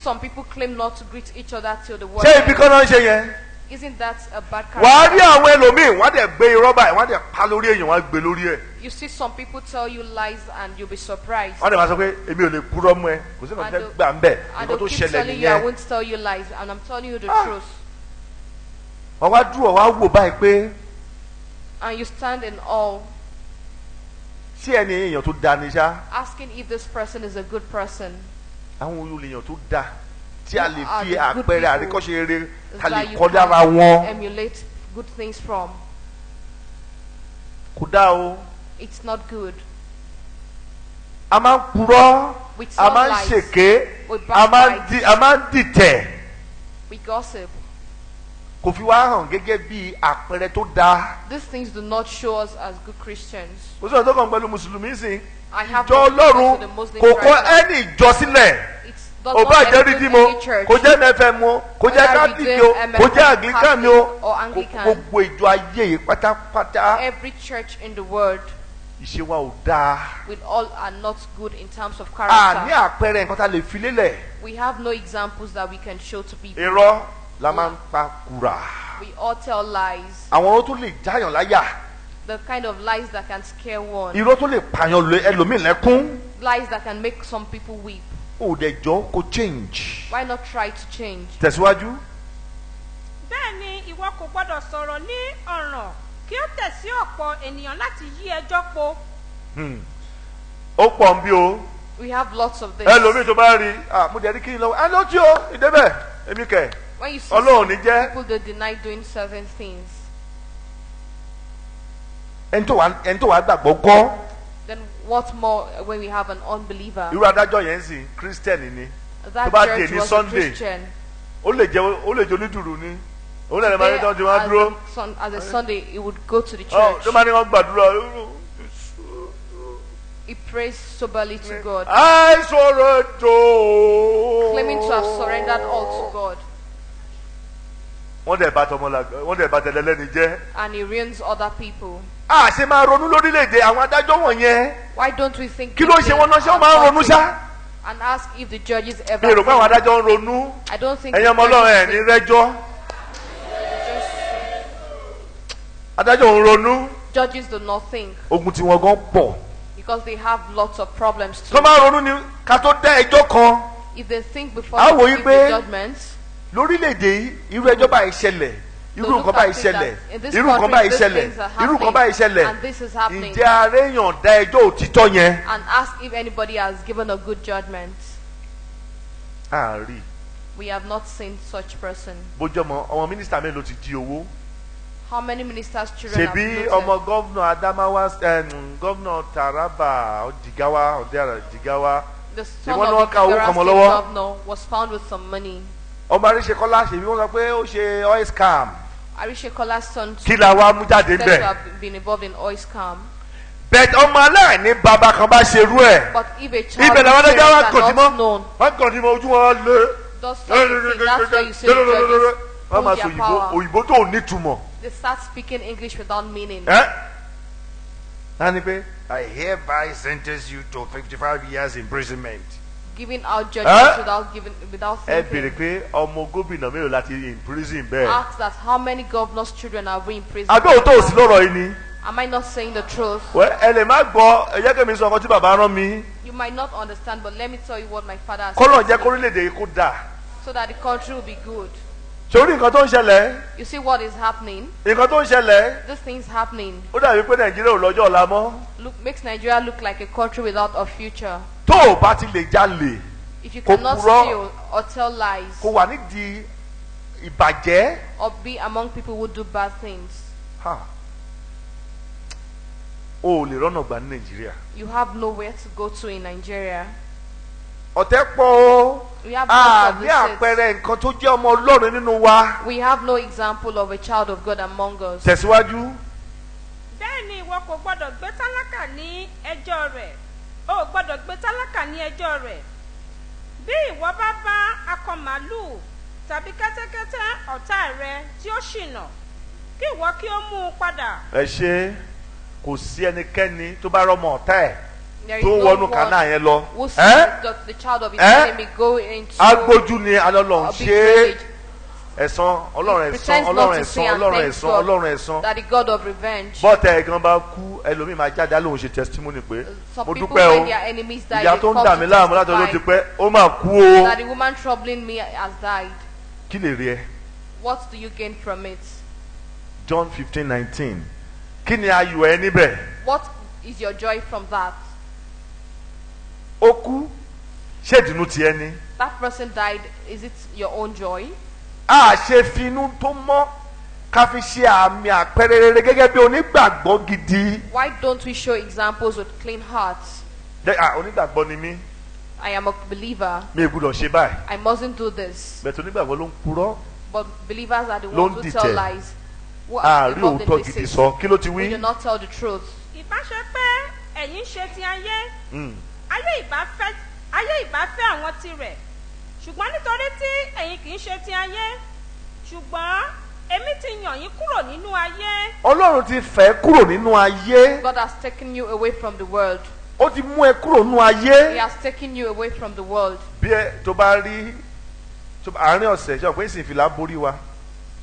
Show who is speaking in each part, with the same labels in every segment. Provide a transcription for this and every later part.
Speaker 1: Some people claim not to greet each other till the world.
Speaker 2: Ṣé ibi kan náà ń ṣe yẹn?
Speaker 1: Isn't that a bad
Speaker 2: Wàá rí
Speaker 1: character?
Speaker 2: àwọn ẹlòmíì wọ́n á dẹ̀ gbé irọ́ báyìí wọ́n á dẹ̀ pa lórí èèyàn wọ́n á gbé lórí ẹ̀.
Speaker 1: You see some people tell you lies and you'll be surprised.
Speaker 2: Wọ́n dẹ̀ máa sọ pé èmi ò lè purọ́ mọ́ ẹ kò sí nǹkan tẹ́ gbà ń bẹ̀
Speaker 1: And
Speaker 2: nǹkan
Speaker 1: they'll
Speaker 2: tó
Speaker 1: keep
Speaker 2: ṣẹlẹ̀
Speaker 1: telling you, I
Speaker 2: nìyẹn.
Speaker 1: won't tell you lies, and I'm telling you the truth.
Speaker 2: Wọ́n wá dúró wá wò báyìí pé
Speaker 1: And you stand in awe,
Speaker 2: ṣé ẹni èèyàn tó da ni ṣá?
Speaker 1: asking if this person is a good person.
Speaker 2: Àwọn olèèyàn tó da tí a lè
Speaker 1: Who are
Speaker 2: fi
Speaker 1: the good
Speaker 2: àpẹẹrẹ
Speaker 1: people
Speaker 2: àríkọ́ṣe rere ta lè
Speaker 1: that you
Speaker 2: kọ́ lára
Speaker 1: can
Speaker 2: wọn.
Speaker 1: emulate good things from.
Speaker 2: Kò dá o.
Speaker 1: It's not good.
Speaker 2: A máa ń purọ́,
Speaker 1: We
Speaker 2: a
Speaker 1: tell
Speaker 2: máa ń
Speaker 1: lies.
Speaker 2: ṣèké,
Speaker 1: We
Speaker 2: a
Speaker 1: backbite.
Speaker 2: máa ń dìtẹ̀.
Speaker 1: We gossip.
Speaker 2: Kò fi wá hàn gẹ́gẹ́ bí àpẹẹrẹ tó dáa.
Speaker 1: These things do not show us as good Christians.
Speaker 2: Kò sí ọ̀nà tó kàn pẹ̀lú Mùsùlùmí sìn.
Speaker 1: I have
Speaker 2: Ìjọ
Speaker 1: nothing to
Speaker 2: Ọlọ́run
Speaker 1: the Muslims
Speaker 2: kò kọ́
Speaker 1: right now.
Speaker 2: ẹni ìjọ sílẹ̀.
Speaker 1: It does
Speaker 2: Ò
Speaker 1: not
Speaker 2: bá jẹ́
Speaker 1: exclude
Speaker 2: Rídímù o,
Speaker 1: any church.
Speaker 2: kò jẹ́ NFM o, kò jẹ́
Speaker 1: Whether
Speaker 2: Catholic
Speaker 1: redeemed,
Speaker 2: o, kò jẹ́
Speaker 1: Catholic
Speaker 2: Anglican o,
Speaker 1: or Anglican.
Speaker 2: gbogbo ìjọ ayé yìí pátápátá.
Speaker 1: Every church in the world,
Speaker 2: Ìṣe wa ò dáa.
Speaker 1: with all are not good in terms of
Speaker 2: A ní
Speaker 1: character.
Speaker 2: àpẹẹrẹ nǹkan tá a lè fi lélẹ̀.
Speaker 1: We have no examples that we can show to people.
Speaker 2: Irọ́ la máa ń pa kùrà.
Speaker 1: We all tell lies.
Speaker 2: Àwọn tó lè jáyàn láyà.
Speaker 1: The kind of lies that can scare one.
Speaker 2: Irọ́ tó lè pààyàn ẹlòmíì lẹ́kún.
Speaker 1: Lies that can make some people weep.
Speaker 2: Ó dẹ̀ jọ kó change.
Speaker 1: Why not try to change?
Speaker 2: Tẹ̀síwájú.
Speaker 3: bẹ́ẹ̀ ni ìwọ kò gbọ́dọ̀ sọ̀rọ̀ ní ọ̀ràn kí ó tẹ̀ sí ọ̀pọ̀ ènìyàn láti yí ẹjọ́ po.
Speaker 2: Ó pọ̀ ń bí o.
Speaker 1: We have lots of this.
Speaker 2: Ẹlòmíì tó bá rí mo dẹ̀ rí kí n lọ. Ẹ ló tí o ìdébẹ̀ èmi kẹ̀.
Speaker 1: When you see
Speaker 2: Ọlọ́run ní
Speaker 1: some
Speaker 2: jẹ́.
Speaker 1: people that deny doing certain things,
Speaker 2: Ẹni tó wà gbàgbọ́ gọ́.
Speaker 1: then what more when we have an unbeliever?
Speaker 2: Irú adájọ́ yẹn ń sìn Kírísítẹ́nì ni.
Speaker 1: That
Speaker 2: tó bá
Speaker 1: church
Speaker 2: dé ní
Speaker 1: was a
Speaker 2: Sunday,
Speaker 1: Christian.
Speaker 2: Ó lè jẹ́ onídùúrù ni. Ó lè máa ní tán ti máa dúró.
Speaker 1: As a Sunday, he would go to the
Speaker 2: Tó
Speaker 1: church.
Speaker 2: máa ní wọ́n gbàdúrà.
Speaker 1: He prays soberly to God,
Speaker 2: I surrender.
Speaker 1: claiming to have surrendered all to God,
Speaker 2: Wọ́n dẹ̀ bá tẹ̀lẹ́lẹ́ni jẹ́.
Speaker 1: and he ruins other people.
Speaker 2: A ṣe máa ronú lórílẹ̀‐èdè àwọn adájọ́ wọ̀nyẹn.
Speaker 1: Why don't we think
Speaker 2: Kí ló ṣe wọ́n náà ṣé wọ́n máa ń ronú ṣá?
Speaker 1: and ask if the judges ever
Speaker 2: Mi rò pé àwọn
Speaker 1: think?
Speaker 2: adájọ́ ń ronú.
Speaker 1: I don't think
Speaker 2: Ẹ̀yin
Speaker 1: the
Speaker 2: ọmọ Ọlọ́run ẹ̀
Speaker 1: judges
Speaker 2: ní
Speaker 1: think.
Speaker 2: rẹ́jọ́. Adájọ́ ń ronú.
Speaker 1: Judges do not think
Speaker 2: Ogun tí wọ́n gan pọ̀.
Speaker 1: because they have lots of problems
Speaker 2: Tó
Speaker 1: too.
Speaker 2: máa ronú ni ká tó dá ẹjọ́ kan.
Speaker 1: If they think before
Speaker 2: Á wò
Speaker 1: they
Speaker 2: yí
Speaker 1: give
Speaker 2: pé
Speaker 1: the judgment,
Speaker 2: lórílẹ̀‐èdè yìí irú ẹjọ́ báyìí ṣẹlẹ̀. Irú
Speaker 1: look
Speaker 2: nǹkan
Speaker 1: at
Speaker 2: báyìí
Speaker 1: it that
Speaker 2: ṣẹlẹ̀.
Speaker 1: in this
Speaker 2: Irú nǹkan
Speaker 1: country,
Speaker 2: báyìí
Speaker 1: these
Speaker 2: ṣẹlẹ̀.
Speaker 1: things are
Speaker 2: Irú nǹkan
Speaker 1: happening,
Speaker 2: báyìí ṣẹlẹ̀.
Speaker 1: and this is happening.
Speaker 2: Ǹjẹ́ aréyàn dá ẹjọ́ òtítọ́ yẹn?
Speaker 1: and ask if anybody has given a good judgment.
Speaker 2: Àárí.
Speaker 1: We have not seen such person.
Speaker 2: Bójú ọmọ mínísítà mélòó ti di owó.
Speaker 1: How many ministers' children have
Speaker 2: Ṣebí
Speaker 1: looted?
Speaker 2: ọmọ gọ́vnà Adamawa gọ́vnà Taraba Jigawa Jigawa.
Speaker 1: The
Speaker 2: Ṣé
Speaker 1: son
Speaker 2: wọ́n ní
Speaker 1: of
Speaker 2: wọ́n
Speaker 1: the
Speaker 2: ká owó
Speaker 1: Jigawa
Speaker 2: kan mọ́
Speaker 1: state
Speaker 2: lọ́wọ́?
Speaker 1: governor was found with some money.
Speaker 2: Ọmọ Aríṣekọ́lá ṣèbí wọ́n sọ pé ó ṣe oil scam.
Speaker 1: Arishekolah's son
Speaker 2: Kí la wá mú jáde
Speaker 1: said to
Speaker 2: bẹ́ẹ̀?
Speaker 1: have been involved in oil scam.
Speaker 2: Bẹ́ẹ̀ ọmọ aláìní bàbá kan bá ṣerú ẹ̀.
Speaker 1: But if a child
Speaker 2: Ibẹ̀ làwọn adájọ́ wá
Speaker 1: parents
Speaker 2: kàn
Speaker 1: are
Speaker 2: sí
Speaker 1: not
Speaker 2: mọ́.
Speaker 1: known,
Speaker 2: Wọ́n kàn sí mọ́ ojú wọn lé.
Speaker 1: does such a thing, that's why you see the judges
Speaker 2: Wọ́n máa
Speaker 1: hold
Speaker 2: sọ
Speaker 1: their power.
Speaker 2: òyìnbó tó nítumọ̀.
Speaker 1: They start speaking English without meaning.
Speaker 2: Láni pé I hereby sentence you to 55 years imprisonment.
Speaker 1: Giving out judgments without
Speaker 2: Ẹ
Speaker 1: thinking.
Speaker 2: béèrè pé ọmọ gómìnà mélòó láti in prison bẹ́ẹ̀.
Speaker 1: Ask that how many governors' children are we in prison?
Speaker 2: Àbí òótọ́ òsì lọ́rọ̀ yìí ni.
Speaker 1: Am I not saying the truth?
Speaker 2: Ẹ lè má gbọ́ ẹ jẹ́ kí mi sọ ọkọ tí bàbá rán mi.
Speaker 1: You might not understand, but let me tell you what my father has
Speaker 2: Kọ́lọ̀
Speaker 1: said
Speaker 2: jẹ́
Speaker 1: to me,
Speaker 2: kórílẹ̀-èdè yìí kó dà.
Speaker 1: so that the country will be good.
Speaker 2: Sórí nǹkan tó ń ṣẹlẹ̀.
Speaker 1: You see what is happening?
Speaker 2: Nǹkan tó ń ṣẹlẹ̀.
Speaker 1: This thing's happening.
Speaker 2: Ó dàbí pé Nàìjíríà ò lọ́jọ́ ọ̀la mọ́.
Speaker 1: Makes Nigeria look like a country without a future.
Speaker 2: Tó o bá ti lè jalè.
Speaker 1: If you
Speaker 2: Kò
Speaker 1: cannot
Speaker 2: purọ́.
Speaker 1: steal or tell lies
Speaker 2: Kò wà nídìí ìbàjẹ́.
Speaker 1: or be among people who do bad things,
Speaker 2: O ò lè rọ́nà gbà ní Nàìjíríà.
Speaker 1: you have nowhere to go to in Nigeria.
Speaker 2: Ọ̀tẹ̀ pọ̀ o.
Speaker 1: We have lots of
Speaker 2: Ní
Speaker 1: this.
Speaker 2: àpẹẹrẹ nǹkan tó jẹ́ ọmọ Ọlọ́run nínú wa.
Speaker 1: We have no example of a child of God among us.
Speaker 2: Tẹ̀síwájú.
Speaker 3: bẹ́ẹ̀ ni ìwọ kò gbọ́dọ̀ gbé tálákà ní ẹjọ́ rẹ̀ o ò gbọ́dọ̀ gbé tálákà ní ẹjọ́ rẹ̀ bí ìwọ bá bá akọ màálùú tàbí kẹ́tẹ́kẹ́tẹ́ ọ̀tá rẹ tí ó ṣìnà kí ìwọ kí ó mú un padà.
Speaker 2: Ẹ ṣe kò sí ẹnikẹ́ni tó bá rọmọ ọ̀tá ẹ̀
Speaker 1: There is
Speaker 2: tó
Speaker 1: no
Speaker 2: wọnú
Speaker 1: one
Speaker 2: Kánà yẹn lọ
Speaker 1: who sees the child of his enemy go into
Speaker 2: agbójú ni alọ́lọ́run
Speaker 1: a big
Speaker 2: ṣe
Speaker 1: village.
Speaker 2: ẹ̀san Ọlọ́run ẹ̀san
Speaker 1: Pretends not
Speaker 2: Ọlọ́run
Speaker 1: to
Speaker 2: ẹ̀san
Speaker 1: see and
Speaker 2: Ọlọ́run
Speaker 1: thanks
Speaker 2: ẹ̀san
Speaker 1: God
Speaker 2: Ọlọ́run ẹ̀san
Speaker 1: that the God of revenge.
Speaker 2: bọ́tà ẹ̀gán bá kú ẹlòmíì máa jáde lóhùn ṣe testimony pé
Speaker 1: Some
Speaker 2: mo
Speaker 1: people
Speaker 2: dúpẹ́ o
Speaker 1: when their enemies die,
Speaker 2: ìyá
Speaker 1: they
Speaker 2: tó
Speaker 1: come
Speaker 2: ń dà mí
Speaker 1: to
Speaker 2: láàmú látọ̀dọ̀ ti
Speaker 1: testify
Speaker 2: pẹ́ ó máa kú o
Speaker 1: that the woman troubling me has died.
Speaker 2: kí lè rí ẹ.
Speaker 1: What do you gain from it?
Speaker 2: John 15:19 kí ni ayọ̀ ẹ níbẹ̀.
Speaker 1: What is your joy from that?
Speaker 2: ó kú ṣé ìdùnnú tiẹ̀ ni.
Speaker 1: That person died. Is it your own joy?
Speaker 2: a ṣe fi inú tó mọ́ ká fi ṣe àmì àpẹẹrẹ rere gẹ́gẹ́ bí onígbàgbọ́ gidi.
Speaker 1: Why don't we show examples with clean hearts?
Speaker 2: Onígbàgbọ́ ni mí
Speaker 1: I am a believer.
Speaker 2: mi ò gbúdọ̀ ṣe báyìí
Speaker 1: I mustn't do this.
Speaker 2: bẹ̀tẹ̀ onígbàgbọ́ ló ń purọ́
Speaker 1: But believers are the
Speaker 2: Ló
Speaker 1: ones
Speaker 2: ń
Speaker 1: who tell
Speaker 2: dìtẹ̀.
Speaker 1: lies. Who are
Speaker 2: àárí
Speaker 1: involved in
Speaker 2: òótọ́ gidi
Speaker 1: deceit.
Speaker 2: sọ kí ló ti
Speaker 1: We do
Speaker 2: wí.
Speaker 1: not tell the truth.
Speaker 3: ìbáṣe pé ẹ̀yin ṣe ti ayé ayé ìbá fẹ́ àwọn tirẹ̀ ṣùgbọ́n nítorí tí ẹ̀yin kì í ṣe ti ayé ṣùgbọ́n èmi ti yàn yín kúrò nínú ayé.
Speaker 2: Ọlọ́run ti fẹ́ kúrò nínú ayé
Speaker 1: God has taken you away from the world.
Speaker 2: ó ti mú ẹ kúrò nínú
Speaker 1: He
Speaker 2: ayé.
Speaker 1: has taken you away from the world.
Speaker 2: bí ẹ tó bá rí àárín ọ̀sẹ̀ ṣe ọ̀pẹ́ ìsìn ìfìlà borí wa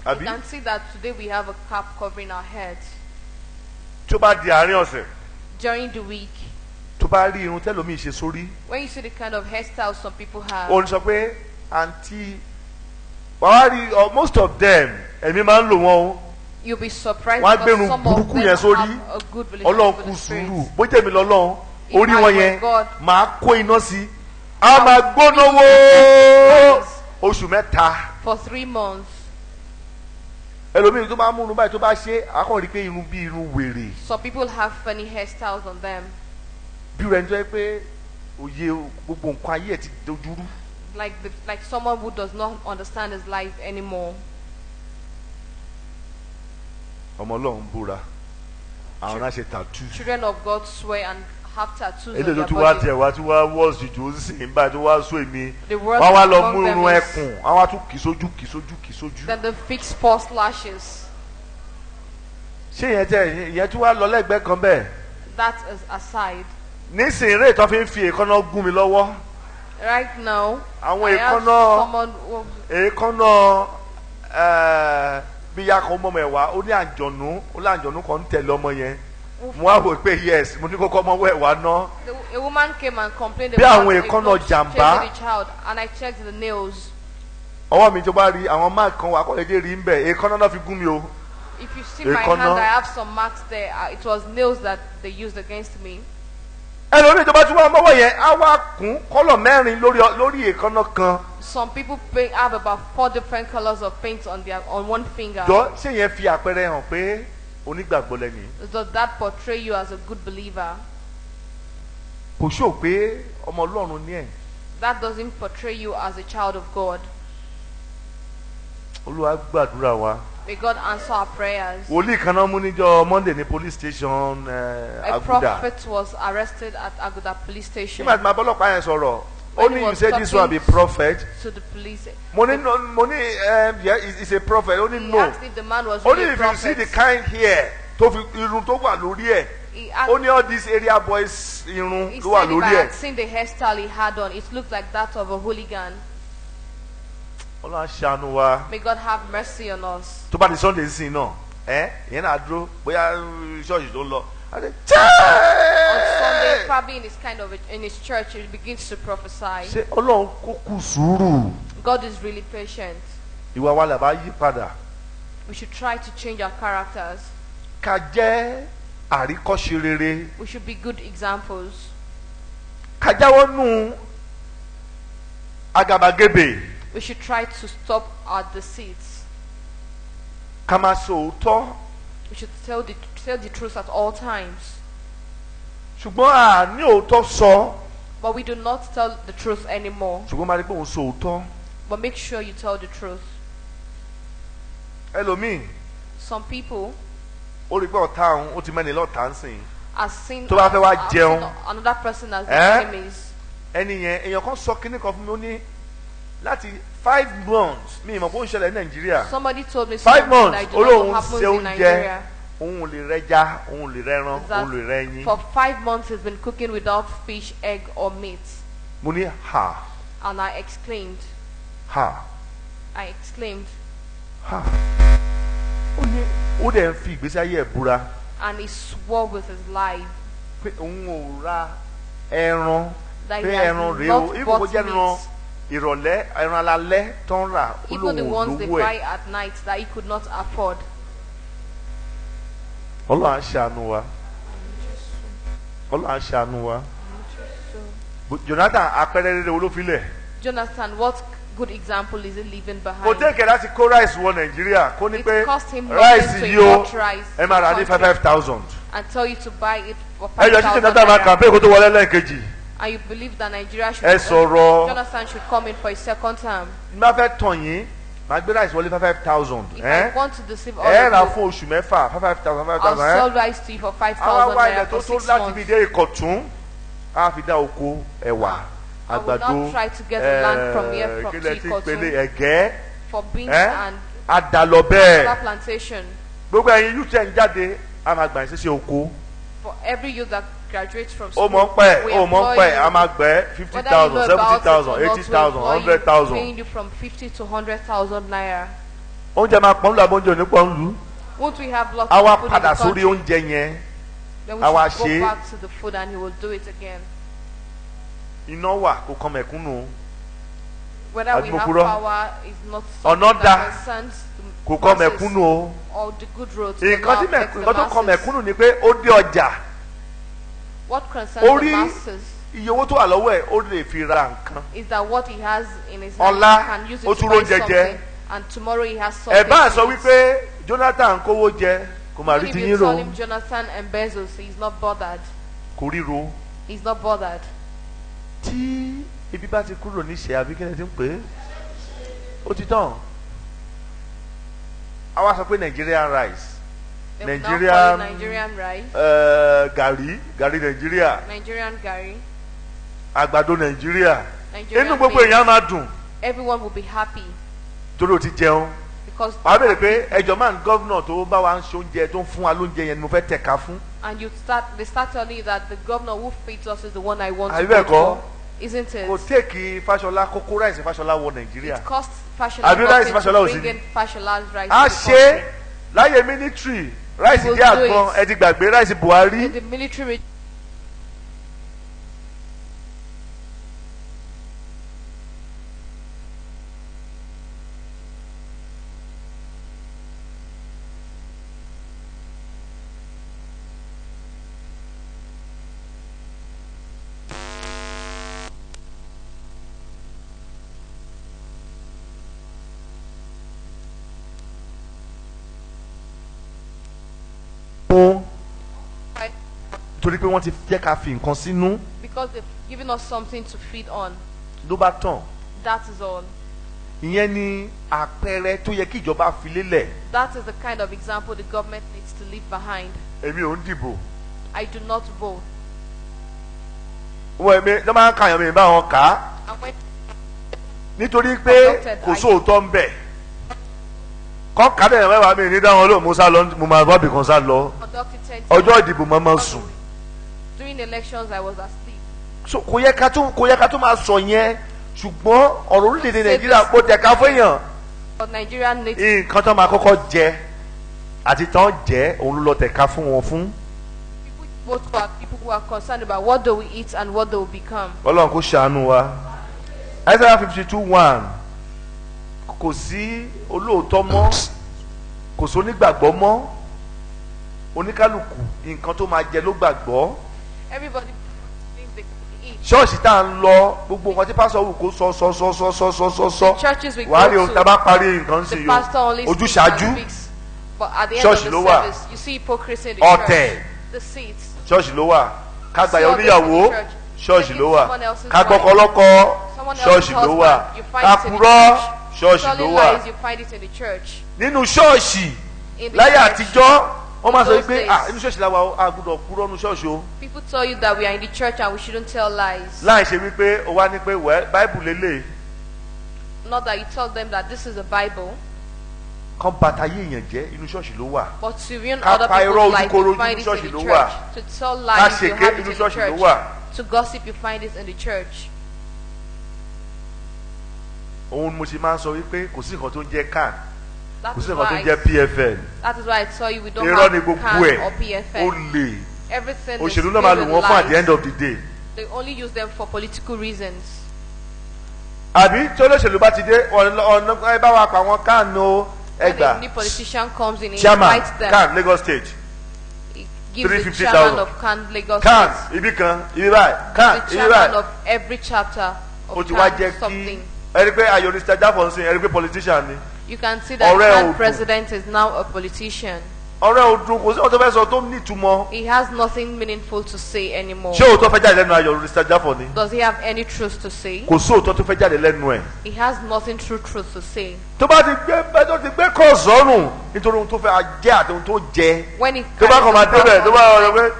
Speaker 1: You
Speaker 2: àbí
Speaker 1: can see that today we have a cap covering our heads.
Speaker 2: tó bá di àárín ọ̀sẹ̀
Speaker 1: During the week,
Speaker 2: tó bá rí irun tẹ́lòmíì ṣe sórí
Speaker 1: when you see the kind of hairstyles some people have,
Speaker 2: ó ní sọ pé àǹtí wàá rí most of them ẹ̀mí máa ń lò wọ́n o
Speaker 1: you'll be surprised
Speaker 2: wọ́n á
Speaker 1: because
Speaker 2: gbẹ̀rún
Speaker 1: some of
Speaker 2: burúkú
Speaker 1: them
Speaker 2: yẹn sórí
Speaker 1: have a good
Speaker 2: Ọlọ́run
Speaker 1: relationship
Speaker 2: kù
Speaker 1: with the Spirit.
Speaker 2: sùúrù bó jẹ́ mi lọ́lọ́run
Speaker 1: If
Speaker 2: orí
Speaker 1: I
Speaker 2: wọn
Speaker 1: were
Speaker 2: yẹn
Speaker 1: God,
Speaker 2: máa kó iná sí a máa gbóná wó oṣù mẹ́ta
Speaker 1: for 3 months.
Speaker 2: ẹlòmíì tó máa mú irun báyìí tó bá ṣe àkọ́rí pé irun bí irun wèrè
Speaker 1: Some people have funny hairstyles on them,
Speaker 2: bí rẹ̀ ń jẹ́ pé òye gbogbo nǹkan ayé ẹ̀ ti dojúrú.
Speaker 1: like someone who does not understand his life anymore.
Speaker 2: ọmọ Ọlọ́run búra àwọn náà ṣe tattoo
Speaker 1: Children of God swear and have tattoos on
Speaker 2: eléyìí tó
Speaker 1: their
Speaker 2: tún wá
Speaker 1: body.
Speaker 2: tẹ̀ wá tí wá wọ́ọ̀sì jù ó sì ń báyìí tó wá sọ èmi
Speaker 1: The worst
Speaker 2: wọ́n wá lọ
Speaker 1: among
Speaker 2: mú
Speaker 1: them
Speaker 2: irun
Speaker 1: is-
Speaker 2: ẹkùn wọ́n wá tún kì í sójú.
Speaker 1: Then they fix false lashes.
Speaker 2: ṣé ìyẹn tún wá lọ lẹ́gbẹ̀ẹ́ kan bẹ́ẹ̀
Speaker 1: That is aside.
Speaker 2: nísìnyí rèé tó fi ń fi èékánná gún mi lọ́wọ́
Speaker 1: Right now,
Speaker 2: àwọn
Speaker 1: I have
Speaker 2: èékánná
Speaker 1: someone who,
Speaker 2: èékánná bí ya kan mọ́ mọ́ ẹ̀ wá ó ní àjọ̀nú kan ń tẹ̀lé ọmọ yẹn mo wá wò pé yes mo ní kókó ọmọ wẹ̀ wá ná
Speaker 1: a woman came and complained
Speaker 2: Bí
Speaker 1: about
Speaker 2: àwọn
Speaker 1: a
Speaker 2: èékánná
Speaker 1: goat
Speaker 2: jàmbá.
Speaker 1: chasing the child, and I checked the nails.
Speaker 2: ọwọ́ mi tó bá rí àwọn máàkì kan wà kọ́lẹ́dé rí ń bẹ̀ èékánná náà fi gún mi o.
Speaker 1: If you see my
Speaker 2: Èékánná.
Speaker 1: hand, I have some marks there. It was nails that they used against me.
Speaker 2: ẹlòmíì tó bá tún wá mọ́wọ́ yẹn á wá kún kọ́lọ̀ mẹ́rin lórí èékánná kan
Speaker 1: Some people have about 4 different colors of paint on one finger.
Speaker 2: jọ ṣé yẹn fi àpẹẹrẹ hàn pé onígbàgbọ́ lẹ́ni
Speaker 1: Does that portray you as a good believer?
Speaker 2: kò ṣó pé ọmọ Ọlọ́run ní ẹ̀
Speaker 1: That doesn't portray you as a child of God.
Speaker 2: Olúwa gbàdúrà wa
Speaker 1: May God answer our prayers.
Speaker 2: wòlíì kan náà mú níjọ́ Monday ní police station
Speaker 1: A
Speaker 2: Aguda
Speaker 1: prophet was arrested at Aguda police station.
Speaker 2: nígbà tí màá bọ́lọ́pàá yẹn sọ̀rọ̀ ó
Speaker 1: When
Speaker 2: ní
Speaker 1: he
Speaker 2: you
Speaker 1: was
Speaker 2: say this
Speaker 1: talking
Speaker 2: one be prophet
Speaker 1: to the police,
Speaker 2: mo ní yeah he's a prophet ó ní
Speaker 1: he
Speaker 2: no
Speaker 1: asked if the man was
Speaker 2: ó ní
Speaker 1: really a
Speaker 2: if you see
Speaker 1: prophet.
Speaker 2: the kind hair tó fi irun tó wà lórí ẹ̀
Speaker 1: He
Speaker 2: ó
Speaker 1: asked,
Speaker 2: ní all these area boys irun
Speaker 1: he
Speaker 2: tó wà
Speaker 1: said if
Speaker 2: lórí
Speaker 1: I
Speaker 2: ẹ̀
Speaker 1: had seen the hairstyle he had on, it looked like that of a hooligan.
Speaker 2: Ọlọ́run á ṣàánú wa
Speaker 1: May God have mercy on us.
Speaker 2: tó bá di Sunday sí náà ìyẹn náà dúró bóyá ṣọ́ọ̀ṣì tó ń lọ á dé
Speaker 1: On Sunday, probably in his church, he begins to prophesy.
Speaker 2: ṣé Ọlọ́run kó kù sùúrù
Speaker 1: God is really patient.
Speaker 2: ìwà wa làbá yí padà
Speaker 1: We should try to change our characters.
Speaker 2: ká jẹ́ àríkọ́ṣe rere
Speaker 1: We should be good examples.
Speaker 2: ká jáwọ́ nù àgàbàgebè
Speaker 1: We should try to stop our deceits.
Speaker 2: ká máa sọ òótọ́
Speaker 1: We should tell the truth at all times.
Speaker 2: ṣùgbọ́n à ní òótọ́ sọ
Speaker 1: But we do not tell the truth anymore.
Speaker 2: ṣùgbọ́n máa rí pé òun sọ òótọ́
Speaker 1: But make sure you tell the truth.
Speaker 2: ẹlòmíì
Speaker 1: Some people
Speaker 2: ó rí pé ọ̀tá òun ó ti mẹ́ni lọ́tà ń sìn
Speaker 1: are seen,
Speaker 2: Tó bá fẹ́ wá
Speaker 1: are
Speaker 2: jẹun.
Speaker 1: seen another person as their enemies.
Speaker 2: ẹni yẹn èèyàn kan sọ kíní kan fún mi ó ní láti 5 months mi ìmọ̀ kó ń ṣẹlẹ̀ ní Nàìjíríà
Speaker 1: Somebody told me
Speaker 2: 5
Speaker 1: something
Speaker 2: months
Speaker 1: that I do not know
Speaker 2: olóhùn
Speaker 1: happens
Speaker 2: ṣe
Speaker 1: in
Speaker 2: oúnjẹ
Speaker 1: Nigeria.
Speaker 2: òun ò lè rẹja, òun ò lè rẹran,
Speaker 1: is that
Speaker 2: òun ò lè rẹyin.
Speaker 1: for 5 months he's been cooking without fish, egg, or meat.
Speaker 2: Mo ní ha
Speaker 1: And I exclaimed,
Speaker 2: ha ha. Ó ní ó dẹ̀ ń fi ìgbésí ayé ẹ̀ búra
Speaker 1: and he swore with his life
Speaker 2: pé òun ò ra ẹran,
Speaker 1: that
Speaker 2: pé
Speaker 1: he has
Speaker 2: ẹran rèé
Speaker 1: not
Speaker 2: o, ibò kó
Speaker 1: bought
Speaker 2: jẹ́ ẹran
Speaker 1: meat,
Speaker 2: ìrọ̀lẹ́, ẹran alalẹ́ tó ń rà, ó
Speaker 1: even the
Speaker 2: lóun ò
Speaker 1: ones they
Speaker 2: lówó
Speaker 1: buy
Speaker 2: ẹ̀.
Speaker 1: at night that he could not afford.
Speaker 2: Ọlọ́run á ṣàánú wa, Ọlọ́run á ṣàánú wa. Jonathan apẹ̀rẹ̀ rere wo ló fi lẹ̀?
Speaker 1: Jonathan, what good example is he leaving
Speaker 2: Kò
Speaker 1: behind?
Speaker 2: tẹ́kẹ̀ láti kó rice wọ Nàìjíríà kó ní
Speaker 1: It
Speaker 2: pé
Speaker 1: cost him
Speaker 2: rice
Speaker 1: nothing to
Speaker 2: yìí o
Speaker 1: import rice
Speaker 2: ẹ máa rà ní
Speaker 1: to the country
Speaker 2: 5,000.
Speaker 1: and tell you to buy it for
Speaker 2: Ẹ jọ sí
Speaker 1: 5,000
Speaker 2: Jonathan máa
Speaker 1: naira.
Speaker 2: campaign kó tó wọlé lẹ́ẹ̀kejì.
Speaker 1: And you believe that Nigeria should
Speaker 2: Ẹ sọ̀rọ̀.
Speaker 1: Jonathan should come in for his second term.
Speaker 2: Ní bá fẹ́ tàn yín, màá gbé rice wọlé 5,000.
Speaker 1: If I want to deceive all
Speaker 2: Ẹ rà
Speaker 1: of you,
Speaker 2: fún oṣù mẹ́fà 5,000
Speaker 1: I'll
Speaker 2: 5,000.
Speaker 1: sell rice to you for
Speaker 2: Àwa
Speaker 1: 5,000
Speaker 2: wá ilẹ̀
Speaker 1: naira
Speaker 2: tó
Speaker 1: for
Speaker 2: tó
Speaker 1: 6
Speaker 2: láti fi
Speaker 1: months.
Speaker 2: dé Ìkọ̀tún, á fi dá oko ẹ̀wà,
Speaker 1: I will
Speaker 2: àgbàdo,
Speaker 1: not try to get the land from here from
Speaker 2: kílẹ̀ tí
Speaker 1: Ikotun
Speaker 2: pele ẹ̀gẹ́,
Speaker 1: for beans and
Speaker 2: àdàlọ́
Speaker 1: other
Speaker 2: bẹ́ẹ̀.
Speaker 1: plantation.
Speaker 2: Gbogbo ẹ̀yin youth ẹ̀ ń jáde, a máa gbà yín síṣẹ́ oko.
Speaker 1: For every youth that graduates from
Speaker 2: Ó
Speaker 1: school,
Speaker 2: mọ̀ ń pẹ́,
Speaker 1: we
Speaker 2: ó mọ̀ ń
Speaker 1: employ
Speaker 2: pẹ́, a
Speaker 1: you.
Speaker 2: máa gbẹ́
Speaker 1: Whether you
Speaker 2: 50,000,
Speaker 1: know about it
Speaker 2: 70,000,
Speaker 1: or not,
Speaker 2: 80,000,
Speaker 1: we employ you,
Speaker 2: 100,000.
Speaker 1: paying you from 50 to 100,000 naira.
Speaker 2: Oúnjẹ máa pọ́n lù àbọ̀ oúnjẹ ò ní pọ́n lù.
Speaker 1: Won't we have lots
Speaker 2: A wá
Speaker 1: of food in
Speaker 2: padà
Speaker 1: the
Speaker 2: sórí
Speaker 1: country?
Speaker 2: oúnjẹ yẹn.
Speaker 1: Then
Speaker 2: a wá
Speaker 1: we should
Speaker 2: ṣe-
Speaker 1: go back to the food and he will do it again.
Speaker 2: Iná wà kó kan mẹ̀kúnnù.
Speaker 1: Whether we have
Speaker 2: Adumokuro.
Speaker 1: power is not
Speaker 2: Ọ̀nà
Speaker 1: something
Speaker 2: dá.
Speaker 1: that concerns
Speaker 2: Kò
Speaker 1: the
Speaker 2: kan
Speaker 1: masses
Speaker 2: mẹ̀kúnnù o.
Speaker 1: or the good roads. will
Speaker 2: Nǹkan
Speaker 1: not
Speaker 2: tí
Speaker 1: affect the
Speaker 2: nǹkan tó kan
Speaker 1: masses.
Speaker 2: mẹ̀kúnnù ni pé ó dé ọjà.
Speaker 1: What concerns
Speaker 2: Orí
Speaker 1: the masses
Speaker 2: iye owó tó wà lọ́wọ́ ẹ̀ ó lè fi ra nǹkan.
Speaker 1: is that what he has in his hand,
Speaker 2: Ọ̀la,
Speaker 1: he can use
Speaker 2: ó
Speaker 1: it to
Speaker 2: tún
Speaker 1: buy
Speaker 2: róúnjẹ jẹ.
Speaker 1: something, and tomorrow he has something.
Speaker 2: Ẹ bá
Speaker 1: to
Speaker 2: sọ
Speaker 1: eat.
Speaker 2: wípé Jonathan kówó jẹ kò má
Speaker 1: Even
Speaker 2: rí
Speaker 1: if
Speaker 2: ti
Speaker 1: you
Speaker 2: yín
Speaker 1: tell
Speaker 2: rò.
Speaker 1: him Jonathan and Bezos, he's not bothered.
Speaker 2: Kò ríro.
Speaker 1: He's not bothered.
Speaker 2: Tí ibi bá ti kúrò níṣẹ́ àbí kí ni ti ń pè é? Ó ti tán. A wá sọ pé Nigerian rice.
Speaker 1: They will now
Speaker 2: Nigerian-
Speaker 1: call it Nigerian rice,
Speaker 2: Gàrí Nàìjíríà.
Speaker 1: Nigerian gari,
Speaker 2: Àgbàdo Nàìjíríà.
Speaker 1: Nigerian
Speaker 2: Inú gbogbo
Speaker 1: maize.
Speaker 2: èèyàn máa dùn
Speaker 1: Everyone will be happy
Speaker 2: torí o ti jẹun.
Speaker 1: because
Speaker 2: Wàá bèrè pé ẹjọ́ máa ń gọ́vnọ̀ tó bá wa ń ṣe oúnjẹ tó ń fún wa lóúnjẹ yẹn ni mo fẹ́ tẹ̀ka fún.
Speaker 1: and they start telling you that the governor who feeds us is the one I want to
Speaker 2: Àbí
Speaker 1: vote
Speaker 2: bẹ́ẹ̀ kọ́?
Speaker 1: for, isn't it?
Speaker 2: Kò téèkì Fáṣọlá kókó ráìsì Fáṣọlá wọ Nàìjíríà.
Speaker 1: It costs Fashola
Speaker 2: Àbí rice
Speaker 1: nothing
Speaker 2: Fashola ò
Speaker 1: to
Speaker 2: sí
Speaker 1: bring
Speaker 2: ní?
Speaker 1: in Fashola's rice
Speaker 2: A
Speaker 1: to the
Speaker 2: ṣe
Speaker 1: country.
Speaker 2: láyé mílítírì ráìsì
Speaker 1: We'll
Speaker 2: dé
Speaker 1: do
Speaker 2: àgbọn
Speaker 1: it.
Speaker 2: ẹ ti gbàgbé ráìsì Buhari.
Speaker 1: In the military
Speaker 2: Fún torí pé wọ́n ti jẹ́ ká fi nǹkan sínú
Speaker 1: because they've given us something to feed on.
Speaker 2: ló bá tàn.
Speaker 1: That is all.
Speaker 2: Ìyẹn ni àpẹẹrẹ tó yẹ kí ìjọba fi lélẹ̀.
Speaker 1: That is the kind of example the government needs to leave behind.
Speaker 2: Èmi ò ń dìbò.
Speaker 1: I do not vote.
Speaker 2: Wọ́n èmi ló máa ń kàyàn mi bá wọn kà á
Speaker 1: And when
Speaker 2: nítorí pé kò sóòótọ́ ń bẹ̀. Kọ́ kádẹ̀ yẹn mẹ́wàá mi ní dáhùn lóò mo sá lọ mo máa bọ́ọ̀bì kan sá lọ.
Speaker 1: conducted 10
Speaker 2: Ọjọ́ ìdìbò máa ma sùn.
Speaker 1: during elections, I was asleep.
Speaker 2: So kò yẹ ká tó máa sọ yẹn ṣùgbọ́n ọ̀rọ̀ orílẹ̀-èdè Nàìjíríà kò tẹ̀ ká fún èèyàn.
Speaker 1: But Nigeria needs
Speaker 2: Nǹkan tó máa kọ́kọ́ jẹ àti tán jẹ òun ló lọ tẹ̀ ká fún wọn fún.
Speaker 1: people who are concerned about what do we eat and what they will become.
Speaker 2: Ọlọ́run kò ṣàánú wa. Isaiah 52:1 kò sí olóòótọ́ mọ́ kò sí onígbàgbọ́ mọ́ oníkálukú nǹkan tó máa jẹ ló gbàgbọ́.
Speaker 1: Everybody thinks they can eat.
Speaker 2: Ṣọ́ọ̀ṣì tá à ń lọ gbogbo nǹkan tí pásọ̀ wù kó sọ.
Speaker 1: Churches we
Speaker 2: Wàá rí
Speaker 1: go
Speaker 2: o tá a
Speaker 1: to,
Speaker 2: bá parí nǹkan sí
Speaker 1: the
Speaker 2: yìí
Speaker 1: pastor only
Speaker 2: o
Speaker 1: speaks and
Speaker 2: ojúṣàájú
Speaker 1: speaks. But at the end
Speaker 2: Church
Speaker 1: of
Speaker 2: ló
Speaker 1: the
Speaker 2: wà.
Speaker 1: service, you see hypocrisy in the
Speaker 2: ọ̀tẹ̀
Speaker 1: church. The seats.
Speaker 2: ṣọ́ọ̀ṣì ló wà kágbàyà
Speaker 1: See others
Speaker 2: oníyàwó
Speaker 1: in the church,
Speaker 2: ṣọ́ọ̀ṣì ló wà
Speaker 1: someone else's
Speaker 2: kágbọ́kọ́lọ́kọ́
Speaker 1: Someone else's
Speaker 2: ṣọ́ọ̀ṣì ló
Speaker 1: husband,
Speaker 2: wà
Speaker 1: you find it in the
Speaker 2: kápúrọ́
Speaker 1: church.
Speaker 2: ṣọ́ọ̀ṣì ló
Speaker 1: Telling
Speaker 2: wà
Speaker 1: lies, you find it in the church.
Speaker 2: nínú ṣọ́ọ̀ṣì
Speaker 1: In the
Speaker 2: láyé
Speaker 1: church.
Speaker 2: àtijọ́ wọ́n máa sọ
Speaker 1: those
Speaker 2: pé
Speaker 1: days.
Speaker 2: inú ṣọ́ọ̀ṣì la wà á gbọ́dọ̀ purọ́ nínú ṣọ́ọ̀ṣì o
Speaker 1: People tell you that we are in the church and we shouldn't tell lies.
Speaker 2: láì ṣe wípé o wá ní pé wẹ́ báìbù lélẹ̀
Speaker 1: Not that you tell them that this is a Bible.
Speaker 2: kan bàtà yé èèyàn jẹ́ inú ṣọ́ọ̀ṣì ló wà.
Speaker 1: But to ruin
Speaker 2: Ká
Speaker 1: other
Speaker 2: pa irọ́
Speaker 1: people's life,
Speaker 2: ojúkorojú
Speaker 1: you find
Speaker 2: inú
Speaker 1: it
Speaker 2: ṣọ́ọ̀ṣì
Speaker 1: in the
Speaker 2: ló wà.
Speaker 1: church. To tell
Speaker 2: Ká
Speaker 1: lies, you
Speaker 2: ṣèké
Speaker 1: have it
Speaker 2: inú
Speaker 1: in the
Speaker 2: ṣọ́ọ̀ṣì ló
Speaker 1: church.
Speaker 2: wà.
Speaker 1: To gossip, you find it in the church.
Speaker 2: Òun mo ṣe máa ń sọ wípé kò sí nǹkan tó ń jẹ́ CAN,
Speaker 1: That
Speaker 2: kò
Speaker 1: is
Speaker 2: sí nǹkan tó
Speaker 1: why
Speaker 2: ń jẹ́ PFN.
Speaker 1: that is why I tell you we don't
Speaker 2: Irọ́ ni
Speaker 1: have
Speaker 2: gbogbo
Speaker 1: CAN
Speaker 2: ẹ̀.
Speaker 1: or
Speaker 2: Ó
Speaker 1: PFN.
Speaker 2: lè.
Speaker 1: Everything is
Speaker 2: Òṣèlú náà máa lò
Speaker 1: filled
Speaker 2: wọ́n
Speaker 1: with
Speaker 2: fún at the end
Speaker 1: lies.
Speaker 2: of the day.
Speaker 1: They only use them for political reasons.
Speaker 2: Àbí tí olóṣèlú bá ti dé ọ̀nà ẹ bá wa pa àwọn CAN o
Speaker 1: When a
Speaker 2: ẹgbà
Speaker 1: new politician comes in, he
Speaker 2: chairman
Speaker 1: invites them.
Speaker 2: CAN Lagos State
Speaker 1: He gives the
Speaker 2: 350,000.
Speaker 1: chairman of CAN Lagos
Speaker 2: CAN
Speaker 1: State,
Speaker 2: ibi kan ibi báyìí CAN
Speaker 1: the
Speaker 2: ibi
Speaker 1: chairman
Speaker 2: báyìí.
Speaker 1: of every chapter
Speaker 2: Ó
Speaker 1: of
Speaker 2: ti wá jẹ́
Speaker 1: CAN
Speaker 2: kí
Speaker 1: something.
Speaker 2: ẹni pé Ayodele Jaffo ń sìn ẹni pé politician ni.
Speaker 1: You can see that
Speaker 2: Ọ̀rẹ́
Speaker 1: CAN
Speaker 2: òdùn.
Speaker 1: president is now a politician.
Speaker 2: Ọ̀rẹ́ ọdún kò sí ọ̀tọ́ fẹ́ sọ tó ní ìtumọ̀.
Speaker 1: He has nothing meaningful to say anymore.
Speaker 2: Ṣé òótọ́ fẹ́ jáde lẹ́nu Ayodele Jaffo ni?
Speaker 1: Does he have any truth to say?
Speaker 2: Kò sí òótọ́ tó fẹ́ jáde lẹ́nu ẹ̀.
Speaker 1: He has nothing true truth to say.
Speaker 2: Tó bá ti gbé kọ́ sọ́rùn nítorí ohun tó fẹ́ jẹ́ àti ohun tó jẹ.
Speaker 1: When he
Speaker 2: Tó bá kàn máa
Speaker 1: carries
Speaker 2: débẹ̀ tó bá
Speaker 1: himself
Speaker 2: rọ̀ pé.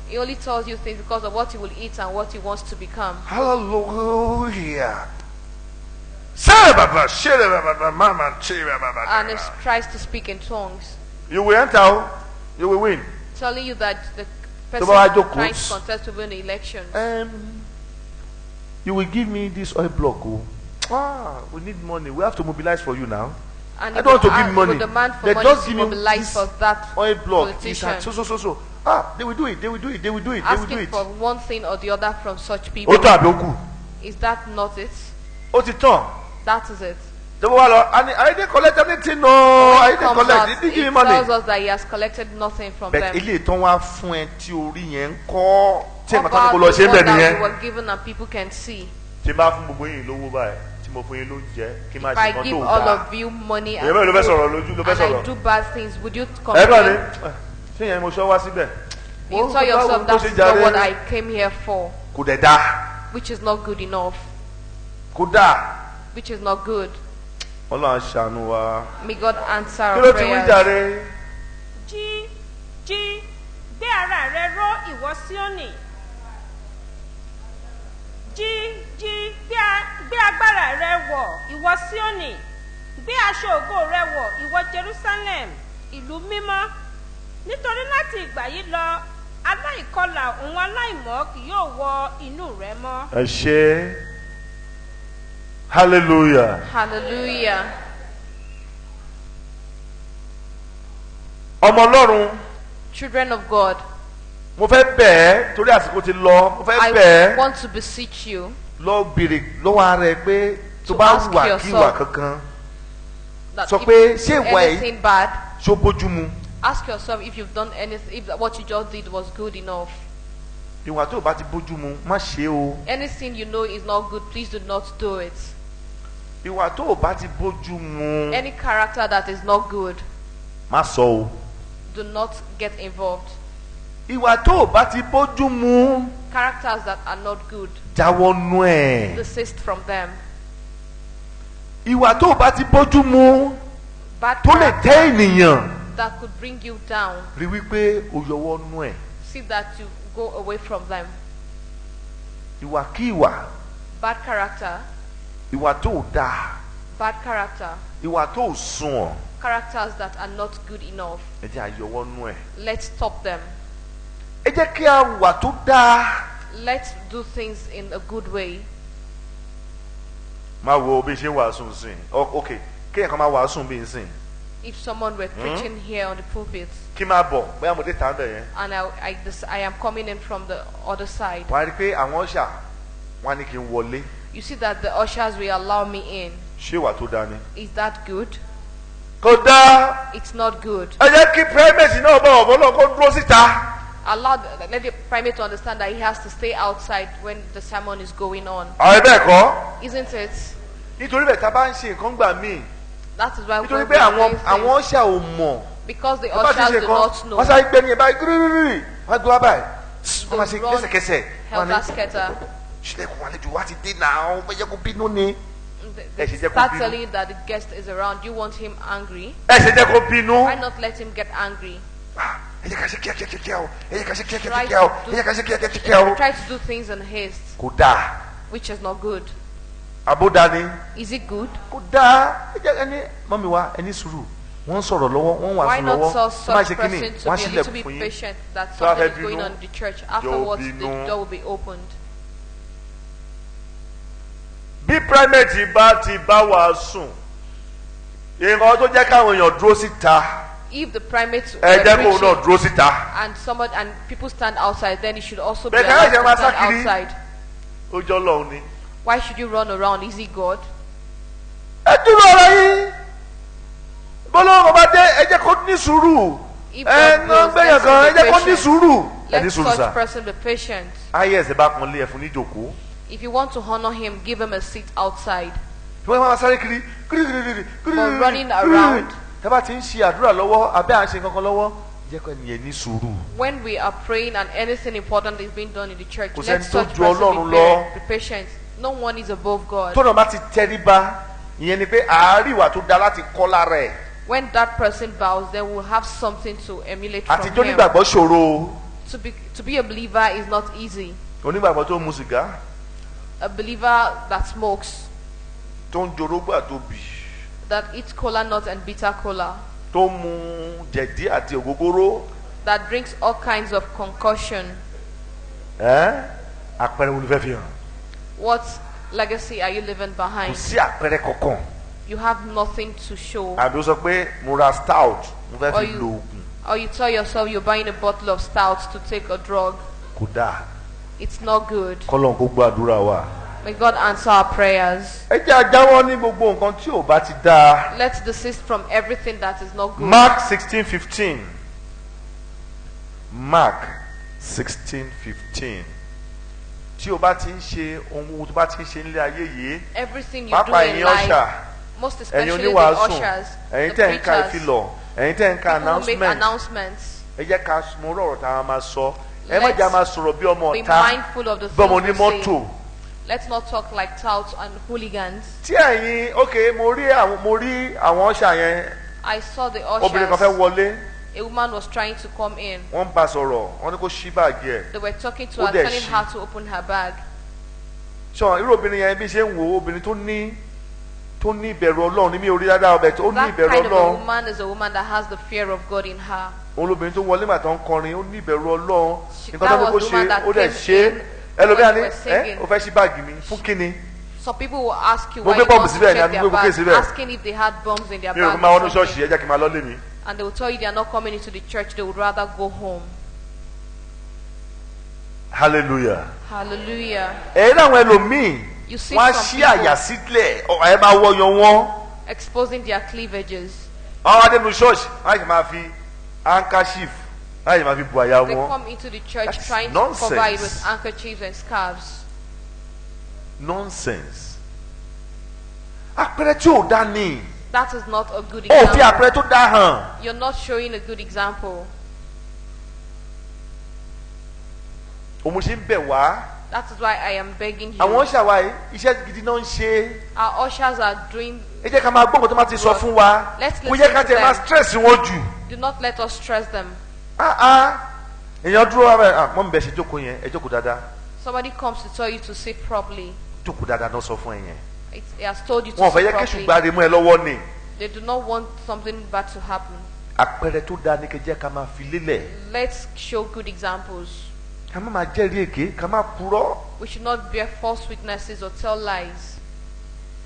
Speaker 1: he only tells you things because of what he will eat and what he wants to become.
Speaker 2: Hallelujah. Say baba, share baba, mama, share baba.
Speaker 1: And he tries to speak in tongues,
Speaker 2: You will enter, you will win.
Speaker 1: telling you that the
Speaker 2: Tó bá wá
Speaker 1: person
Speaker 2: jókòó.
Speaker 1: trying to contest to win the elections.
Speaker 2: You will give me this oil block. Oh. We need money. We have to mobilize for you now.
Speaker 1: And
Speaker 2: I
Speaker 1: he
Speaker 2: don't want
Speaker 1: will
Speaker 2: to give
Speaker 1: ask-
Speaker 2: money.
Speaker 1: will demand for
Speaker 2: They
Speaker 1: money
Speaker 2: just
Speaker 1: to
Speaker 2: give me
Speaker 1: mobilize
Speaker 2: this
Speaker 1: for that
Speaker 2: oil block.
Speaker 1: politician.
Speaker 2: So. They will do it. They will do it. They will do it. They will do
Speaker 1: Asking
Speaker 2: it.
Speaker 1: for one thing or the other from such people.
Speaker 2: Ó tán àbí ó kù.
Speaker 1: Is that not it?
Speaker 2: Ó ti tán.
Speaker 1: That is it.
Speaker 2: Tó bá wà lọ, I didn't collect anything. No,
Speaker 1: When
Speaker 2: I
Speaker 1: he
Speaker 2: didn't
Speaker 1: comes
Speaker 2: collect.
Speaker 1: out,
Speaker 2: He didn't
Speaker 1: he
Speaker 2: give me money.
Speaker 1: tells us that he has collected nothing from
Speaker 2: But
Speaker 1: them.
Speaker 2: ilé ìtàn wá fún ẹ tí orí yẹn ń kọ́. Tí ẹ̀ma tó ní
Speaker 1: About
Speaker 2: kó lọ ṣe
Speaker 1: the
Speaker 2: ń
Speaker 1: one
Speaker 2: bẹ̀
Speaker 1: that we
Speaker 2: nìyẹn.
Speaker 1: were given and people can see.
Speaker 2: Tí n bá fún gbogbo yín lówó báyìí, tí mo fún yín ló ń jẹ, kí n máa
Speaker 1: If
Speaker 2: ṣe
Speaker 1: I
Speaker 2: nǹkan
Speaker 1: give
Speaker 2: tó
Speaker 1: all
Speaker 2: dáa.
Speaker 1: of you money
Speaker 2: Èyí bẹ́ẹ̀ ló fẹ́
Speaker 1: food,
Speaker 2: sọ̀rọ̀ lójú ló fẹ́
Speaker 1: and I
Speaker 2: sọ̀rọ̀.
Speaker 1: do bad things, would you
Speaker 2: Ẹ kàn ní,
Speaker 1: complain?
Speaker 2: ṣé yẹn mo ṣọ́ wá síbẹ̀?
Speaker 1: You tell yourself that is not what I came here for,
Speaker 2: Kò dẹ̀ dáa,
Speaker 1: which is not good enough,
Speaker 2: kò dáa.
Speaker 1: which is not good.
Speaker 2: Ọlọ́run ṣàánú wa.
Speaker 1: May God answer
Speaker 2: Kí
Speaker 1: our
Speaker 2: ló ti wí
Speaker 1: prayers.
Speaker 2: jàre?
Speaker 3: jí gbé ara rẹ ró ìwọ Síónì. Gbé agbára rẹ wọ̀ ìwọ Síónì. Gbé aṣọ ògo rẹ wọ̀ ìwọ Jerusalem, ìlú mímọ́. Nítorí láti ìgbà yìí lọ, aláìkọlà òun aláìmọ́ kì yóò wọ inú rẹ mọ́.
Speaker 2: Ẹ ṣé. Hallelujah.
Speaker 1: Hallelujah.
Speaker 2: Ọmọ Ọlọ́run,
Speaker 1: Children of God,
Speaker 2: mo fẹ́ bẹ̀ ẹ́ torí àsìkò ti lọ, mo fẹ́
Speaker 1: I
Speaker 2: bẹ̀ ẹ́
Speaker 1: want to beseech you
Speaker 2: lọ béèrè lọ́wọ́ ara ẹ pé tó
Speaker 1: To
Speaker 2: bá
Speaker 1: ask
Speaker 2: wà kí
Speaker 1: yourself
Speaker 2: ìwà kankan
Speaker 1: that
Speaker 2: sọ
Speaker 1: if
Speaker 2: pé
Speaker 1: you
Speaker 2: ṣé
Speaker 1: do
Speaker 2: ìwà yìí
Speaker 1: anything bad,
Speaker 2: ṣó bójú mu.
Speaker 1: ask yourself if you've done anything, if what you just did was good enough.
Speaker 2: Ìwà tó bá ti bójú mu má ṣe o.
Speaker 1: Anything you know is not good, please do not do it.
Speaker 2: Ìwà tó bá ti bójú mu
Speaker 1: Any character that is not good,
Speaker 2: má sọ o.
Speaker 1: do not get involved.
Speaker 2: Ìwà tó bá ti bójú mu
Speaker 1: Characters that are not good,
Speaker 2: jáwọ́ nú ẹ̀.
Speaker 1: desist from them.
Speaker 2: Ìwà tó bá ti bójú mu
Speaker 1: Bad
Speaker 2: tó lè tẹ́
Speaker 1: character
Speaker 2: ènìyàn
Speaker 1: that could bring you down,
Speaker 2: rí wípé o yọwọ́ nú ẹ̀.
Speaker 1: see that you go away from them.
Speaker 2: Ìwà kí ìwà,
Speaker 1: Bad character,
Speaker 2: ìwà tó dáa,
Speaker 1: bad character,
Speaker 2: ìwà tó sunwọ̀n,
Speaker 1: characters that are not good enough,
Speaker 2: ẹ jẹ́ àyọwọ́ nú ẹ̀.
Speaker 1: let's stop them.
Speaker 2: Ẹ jẹ́ kí a wà tó dáa.
Speaker 1: Let's do things in a good way.
Speaker 2: Má wo bí ṣe wàásù sìn. Ok, kéèyàn kan máa wàásù bí n sìn.
Speaker 1: If someone were preaching here on the pulpit
Speaker 2: Kí máa bọ̀ bóyá mo dé tà ń bẹ̀ yẹn.
Speaker 1: and I am coming in from the other side,
Speaker 2: Wàá rí i pé àwọn ọ̀ṣà wọn á ní kí n wọlé.
Speaker 1: you see that the ushers will allow me in.
Speaker 2: Ṣé ìwà tó dáa ni?
Speaker 1: Is that good?
Speaker 2: Kò dáa.
Speaker 1: It's not good.
Speaker 2: Ẹ jẹ́ kí primate náà bọ̀ ọ̀bọ̀ náà kó dúró síta.
Speaker 1: Let the primate to understand that he has to stay outside when the sermon is going on.
Speaker 2: Àwọn ẹbẹ̀ kọ́.
Speaker 1: Isn't it?
Speaker 2: Nítorí bẹ́ẹ̀ tá a bá ń ṣe nǹkan gbà míì.
Speaker 1: That is why
Speaker 2: Nítorí
Speaker 1: when
Speaker 2: pé
Speaker 1: we are
Speaker 2: àwọn
Speaker 1: doing things,
Speaker 2: ọ̀ṣà ò mọ̀.
Speaker 1: because the
Speaker 2: Ẹ bá ti
Speaker 1: ushers
Speaker 2: ṣe
Speaker 1: do
Speaker 2: nǹkan,
Speaker 1: not know,
Speaker 2: wọ́n sáré gbé ní ẹ̀ báyìí gírígírí. Wọ́n á gbé wá báyìí. Wọ́n máa ṣe
Speaker 1: run
Speaker 2: lẹ́sẹ̀kẹsẹ̀. Wọ́n á ní
Speaker 1: helter-skelter.
Speaker 2: ṣílẹ̀kùn àlejò wá ti dé náà. Ó fẹ́ jẹ́ kó bínú ni.
Speaker 1: They
Speaker 2: Ẹ ṣe jẹ́ kó
Speaker 1: start
Speaker 2: bínú.
Speaker 1: telling you that the guest is around. You want him angry.
Speaker 2: Ẹ ṣe jẹ́ kó bínú.
Speaker 1: Why not let him get angry?
Speaker 2: Ẹ jẹ́ ká ṣe kíákíá o. Ẹ jẹ́ ká ṣe
Speaker 1: Try
Speaker 2: kíákíá o. Ẹ jẹ́ ká ṣe kíákíá o.
Speaker 1: Try to do things in haste,
Speaker 2: Kò dáa.
Speaker 1: which is not good.
Speaker 2: Àbódà ni.
Speaker 1: Is it good?
Speaker 2: Kò dáa. Ẹ jẹ́ ẹni mọ́mi wa ẹni sùúrù. wọ́n sọ̀rọ̀ lọ́wọ́ wọ́n
Speaker 1: Why
Speaker 2: wàásù
Speaker 1: not
Speaker 2: lọ́wọ́
Speaker 1: tell
Speaker 2: tó máa
Speaker 1: such
Speaker 2: ṣe kíni
Speaker 1: person to
Speaker 2: wọ́n á
Speaker 1: be a
Speaker 2: sílẹ̀
Speaker 1: little bit
Speaker 2: fún yín
Speaker 1: patient that
Speaker 2: tó bá
Speaker 1: something
Speaker 2: fẹ́
Speaker 1: is going
Speaker 2: bínú,
Speaker 1: on in the church?
Speaker 2: jọ̀ọ́
Speaker 1: Afterwards, the
Speaker 2: bínú.
Speaker 1: door will be opened.
Speaker 2: bí primate bá ti bá wàásù nǹkan tó jẹ́ káwọn èèyàn dúró síta
Speaker 1: If the primates
Speaker 2: ẹ
Speaker 1: were
Speaker 2: jẹ́ kó náà
Speaker 1: preaching
Speaker 2: dúró síta
Speaker 1: and people stand outside, then you should also be
Speaker 2: Bẹ́ẹ̀ ká
Speaker 1: allowed
Speaker 2: ẹ̀jẹ̀ máa
Speaker 1: to
Speaker 2: sá
Speaker 1: stand
Speaker 2: kiri.
Speaker 1: outside.
Speaker 2: ó jọ lọ́hùn ni.
Speaker 1: Why should you run around? Is he God?
Speaker 2: ẹ dúró ọ̀rọ̀ yín bọ́lá ọmọ bá dé ẹ jẹ́ kó ní sùúrù
Speaker 1: If
Speaker 2: ẹ
Speaker 1: God
Speaker 2: náà
Speaker 1: wills,
Speaker 2: gbẹ̀yàn
Speaker 1: let's
Speaker 2: kan ẹ
Speaker 1: be
Speaker 2: jẹ́ kó ní
Speaker 1: patient.
Speaker 2: sùúrù ẹ ní
Speaker 1: Let
Speaker 2: sùúrù
Speaker 1: such
Speaker 2: sá.
Speaker 1: person be patient.
Speaker 2: ayé ẹsẹ̀ bá pọ́n lé ẹ fún níjòkó.
Speaker 1: If you want to honor him, give him a seat outside.
Speaker 2: tí wọ́n máa sáré kiri kiri
Speaker 1: But running around.
Speaker 2: tẹ́ bá ti ń ṣe àdúrà lọ́wọ́ abẹ́ à ń ṣe kankan lọ́wọ́ jẹ́ kó ẹnìyẹn ní sùúrù.
Speaker 1: When we are praying and anything important is being done in the church,
Speaker 2: Kò
Speaker 1: let
Speaker 2: sẹ́ni tó
Speaker 1: such
Speaker 2: ju
Speaker 1: person
Speaker 2: Ọlọ́run
Speaker 1: be
Speaker 2: lọ.
Speaker 1: be patient. No one is above God.
Speaker 2: tọ́nà bá ti tẹríba ìyẹn ni pé àárí ìwà tó da láti kọ́ lára ẹ̀.
Speaker 1: When that person bows, they will have something to emulate from
Speaker 2: àtijọ́
Speaker 1: him.
Speaker 2: nígbàgbọ́ ṣòro
Speaker 1: To be a believer is not easy.
Speaker 2: onígbàgbọ́ tó ń mu sìgá
Speaker 1: A believer that smokes,
Speaker 2: tó ń jorógbó àtòbí
Speaker 1: that eats cola nut and bitter cola,
Speaker 2: tó ń mu jẹ̀dí àti ògógóró
Speaker 1: that drinks all kinds of concussion.
Speaker 2: àpẹẹrẹ wo ló fẹ́ fi hàn
Speaker 1: What legacy are you leaving
Speaker 2: kò
Speaker 1: behind?
Speaker 2: sí àpẹẹrẹ kankan
Speaker 1: You have nothing to show.
Speaker 2: àbí ó sọ pé mo ra stout mo fẹ́
Speaker 1: Or
Speaker 2: fi lo
Speaker 1: you,
Speaker 2: oògùn
Speaker 1: or you tell yourself you're buying a bottle of stout to take a drug.
Speaker 2: kò dáa
Speaker 1: It's not good.
Speaker 2: kọ́lọ́n kó gbàdúrà wa.
Speaker 1: May God answer our prayers.
Speaker 2: ẹ jẹ́ àjáwọ́ ní gbogbo nǹkan tí ò bá ti dáa.
Speaker 1: Let's desist from everything that is not good.
Speaker 2: Mark 16:15. Mark 16:15. tí o bá ti ń ṣe ohun tó bá ti ń ṣe nílé ayé yìí
Speaker 1: Everything you do
Speaker 2: pápá
Speaker 1: in
Speaker 2: ẹ̀yin ọ̀ṣà
Speaker 1: life, most
Speaker 2: ẹ̀yin
Speaker 1: especially the
Speaker 2: oníwàásù
Speaker 1: ushers,
Speaker 2: ẹ̀yin
Speaker 1: the
Speaker 2: tẹ̀ ń ka
Speaker 1: preachers,
Speaker 2: ìfilọ̀ ẹ̀yin tẹ̀ ń ka
Speaker 1: people who make
Speaker 2: announcement
Speaker 1: announcements.
Speaker 2: ẹ jẹ́ ká mọ ọ̀rọ̀ tá a máa sọ ẹ má jẹ́ a máa sọ̀rọ̀ bí ọmọ
Speaker 1: Be
Speaker 2: ọ̀tá
Speaker 1: mindful of the
Speaker 2: bí ọmọ
Speaker 1: things we
Speaker 2: onímọ́tò.
Speaker 1: say. Let's not talk like touts and hooligans.
Speaker 2: tí ẹ̀yin ok mo rí àwọn ọ̀ṣà yẹn
Speaker 1: I saw the
Speaker 2: obìnrin kan fẹ́
Speaker 1: ushers.
Speaker 2: wọlé
Speaker 1: A woman was trying to come in.
Speaker 2: wọ́n ń bá sọ̀rọ̀ wọ́n ní kó ṣí báàgì ẹ̀.
Speaker 1: They were talking to
Speaker 2: Ó
Speaker 1: her,
Speaker 2: dẹ̀
Speaker 1: telling
Speaker 2: ṣí.
Speaker 1: her to open her bag.
Speaker 2: sọ irú obìnrin yẹn bí ṣe ń wo obìnrin tó ní ìbẹ̀rù ọlọ́run ní mi ò rí dáadáa ọbẹ̀ tó ní
Speaker 1: That
Speaker 2: ìbẹ̀rù
Speaker 1: kind of a
Speaker 2: ọlọ́run
Speaker 1: woman is a woman that has the fear of God in her.
Speaker 2: òun lóbìnrin tó wọlé màtá ń kọrin ó ní ìbẹ̀rù ọlọ́run nǹkan tó
Speaker 1: That
Speaker 2: ní kó
Speaker 1: was the woman
Speaker 2: ṣe
Speaker 1: that
Speaker 2: ó dẹ̀
Speaker 1: came
Speaker 2: ṣe
Speaker 1: in
Speaker 2: ẹlòmíà
Speaker 1: when
Speaker 2: ní
Speaker 1: we were singing.
Speaker 2: ó fẹ́ ṣí báàgì mi fún kíni
Speaker 1: Some people will ask you
Speaker 2: Mo
Speaker 1: why
Speaker 2: gbé
Speaker 1: you
Speaker 2: bọ́ọ̀mù
Speaker 1: want to
Speaker 2: síbẹ̀ ni,
Speaker 1: check
Speaker 2: àbí
Speaker 1: their
Speaker 2: mo gbé
Speaker 1: bag,
Speaker 2: kókè síbẹ̀.
Speaker 1: asking if they had bombs in their
Speaker 2: mi ò
Speaker 1: bag
Speaker 2: fi máa wọnú
Speaker 1: or
Speaker 2: ṣọ́ọ̀ṣì
Speaker 1: something.
Speaker 2: ẹ jẹ́ kí n máa lọ lé mi.
Speaker 1: And they will tell you they are not coming into the church, they would rather go home.
Speaker 2: hallelujah.
Speaker 1: Hallelujah.
Speaker 2: ẹ̀yin àwọn ẹlòmíì
Speaker 1: You see
Speaker 2: wọ́n á
Speaker 1: some
Speaker 2: ṣí àyà sílẹ̀ ẹ máa wọyọ wọn
Speaker 1: exposing their cleavages.
Speaker 2: àwọn adẹnu ṣọ́ọ̀ṣì láì máa fi handkerchief láì máa fi bu àyà
Speaker 1: They
Speaker 2: wọn
Speaker 1: come into the church
Speaker 2: That's
Speaker 1: trying
Speaker 2: nonsense.
Speaker 1: to cover it with handkerchiefs and scarves.
Speaker 2: nonsense. àpẹẹrẹ tí ò dá ní
Speaker 1: That is not a good
Speaker 2: ó fi àpẹẹrẹ
Speaker 1: example.
Speaker 2: tó dá hàn.
Speaker 1: You're not showing a good example.
Speaker 2: òun ṣe ń bẹ̀ wá
Speaker 1: That is why I am begging you.
Speaker 2: àwọn ṣàwáyé iṣẹ́ gidi náà ń ṣe
Speaker 1: Our ushers are doing.
Speaker 2: ẹ jẹ́ ká máa gbọ́ nǹkan tó máa ti sọ fún wa
Speaker 1: Let's
Speaker 2: kò yẹ ká
Speaker 1: listen to
Speaker 2: tẹ máa
Speaker 1: them.
Speaker 2: stress wọn jù.
Speaker 1: Do not let us stress them.
Speaker 2: èèyàn dúró wá bẹ́ẹ̀ mọ́ mi bẹ̀ ṣe jókòó yẹn ẹ jókòó dáadáa
Speaker 1: Somebody comes to tell you to sit properly.
Speaker 2: jókòó dáadáa náà sọ fún ẹ yẹn.
Speaker 1: It has told you to
Speaker 2: wọn ò fẹ́
Speaker 1: sit
Speaker 2: yẹ kéṣù
Speaker 1: properly.
Speaker 2: gbáre mú ẹ lọ́wọ́ ni.
Speaker 1: They do not want something bad to happen.
Speaker 2: àpẹẹrẹ tó dáa ní kẹjẹ ká máa fi lélẹ̀
Speaker 1: Let's show good examples.
Speaker 2: ká má máa jẹ́rìí èké ká má purọ́
Speaker 1: We should not bear false witnesses or tell lies.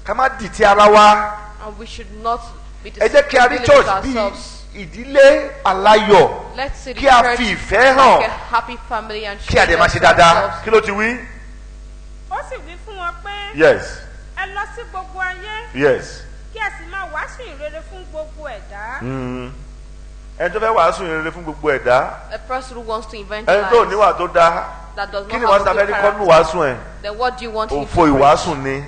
Speaker 2: ká má dìtì ara wa.
Speaker 1: And we should not be
Speaker 2: ẹ jẹ́ kí a rí
Speaker 1: deceiving
Speaker 2: church bí
Speaker 1: ourselves.
Speaker 2: ìdílé aláyọ̀
Speaker 1: Let's see the
Speaker 2: kí a
Speaker 1: church
Speaker 2: fi ìfẹ́ hàn
Speaker 1: like a happy family and
Speaker 2: kí a dẹ̀ máa ṣe
Speaker 1: share
Speaker 2: dáadáa
Speaker 1: ourselves.
Speaker 2: kí ló ti wí.
Speaker 3: ó sì wí fún wọn pé
Speaker 2: yes
Speaker 3: ẹ lọ sí gbogbo ayé
Speaker 2: yes.
Speaker 3: kí ẹ sì máa wàásù ìrere fún gbogbo ẹ̀dá.
Speaker 2: ẹni tó fẹ́ wàásù ìrere fún gbogbo ẹ̀dá
Speaker 1: A person who wants to
Speaker 2: ẹni tó
Speaker 1: evangelize
Speaker 2: níwà tó dáa
Speaker 1: that does
Speaker 2: kí
Speaker 1: not
Speaker 2: ni
Speaker 1: have
Speaker 2: wọ́n
Speaker 1: a
Speaker 2: sábẹ́
Speaker 1: good
Speaker 2: ní kọ́nù
Speaker 1: character,
Speaker 2: wàásù ẹ̀
Speaker 1: then what do you want him
Speaker 2: òfo
Speaker 1: to preach?
Speaker 2: ìwàásù ni.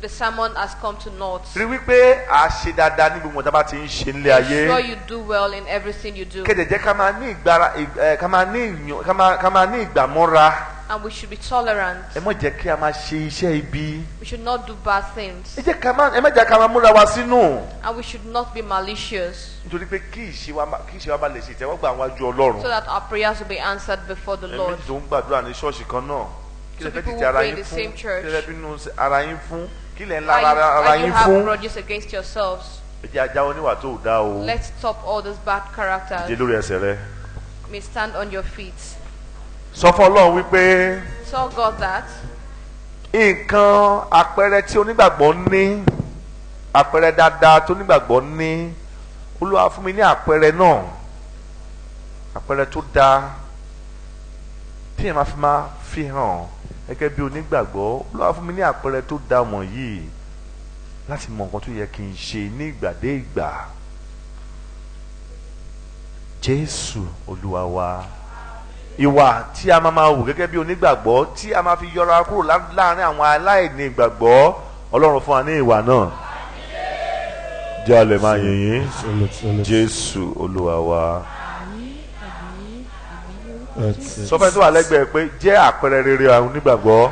Speaker 1: The sermon has come to naught.
Speaker 2: rí wípé a ṣe dáadáa ní gbogbo ọ̀dà bá ti ń ṣe nílé ayé
Speaker 1: Ensure you do well in everything you do.
Speaker 2: kéde jẹ́ ká máa ní ìgbára ká máa ní ìgbàmọ́ra
Speaker 1: And we should be tolerant.
Speaker 2: ẹ má jẹ́ kí a máa ṣe iṣẹ́ ibi
Speaker 1: We should not do bad things.
Speaker 2: ẹ má jẹ́ ká máa múra wa sínú
Speaker 1: And we should not be malicious,
Speaker 2: nítorí pé kí ìṣe wa bá lè ṣe ìtẹ́wọ́gbà àwọn ajú Ọlọ́run
Speaker 1: so that our prayers will be answered before the Lord.
Speaker 2: ẹ̀mí tó ń gbàdúrà ní ṣọ́ọ̀ṣì kan náà kí lè
Speaker 1: So
Speaker 2: fẹ́
Speaker 1: people
Speaker 2: tètè
Speaker 1: will
Speaker 2: ara
Speaker 1: pray in
Speaker 2: yín
Speaker 1: the
Speaker 2: fún
Speaker 1: same church.
Speaker 2: kí lè bínú ara yín fún kí lè ń la
Speaker 1: Why
Speaker 2: ara
Speaker 1: you
Speaker 2: yín
Speaker 1: have
Speaker 2: fún
Speaker 1: grudges against yourselves?
Speaker 2: ẹ jẹ́ ajáwọ́ níwà tó dá o.
Speaker 1: Let's stop all those bad characters.
Speaker 2: Dìde lórí ẹsẹ̀ rẹ.
Speaker 1: May stand on your feet.
Speaker 2: Sọ fún Ọlọ́run wípé
Speaker 1: Tell God that
Speaker 2: nǹkan àpẹẹrẹ tí onígbàgbọ́ ní, àpẹẹrẹ dáadáa tó onígbàgbọ́ ní, Olúwa fún mi ní àpẹẹrẹ náà, àpẹẹrẹ tó dáa tí èèyàn máa fi hàn gẹ́gẹ́ bí onígbàgbọ́. Olúwa fún mi ní àpẹẹrẹ tó dáa wọ̀nyí láti mọ nǹkan tó yẹ kí n ṣe ní ìgbà dé ìgbà. Jésù Olúwa wa. Ìwà tí a máa wù gẹ́gẹ́ bí onígbàgbọ́ tí a máa fi yọra kúrò láàrin àwọn aláìní ìgbàgbọ́, Ọlọ́run fún wa ní ìwà náà. Jẹ́ a lè máa yìn yín. Jésù Olúwa wa. Sọ fẹ́ tó wà lẹ́gbẹ̀ẹ́ pé jẹ́ àpẹẹrẹ rere àwọn onígbàgbọ́.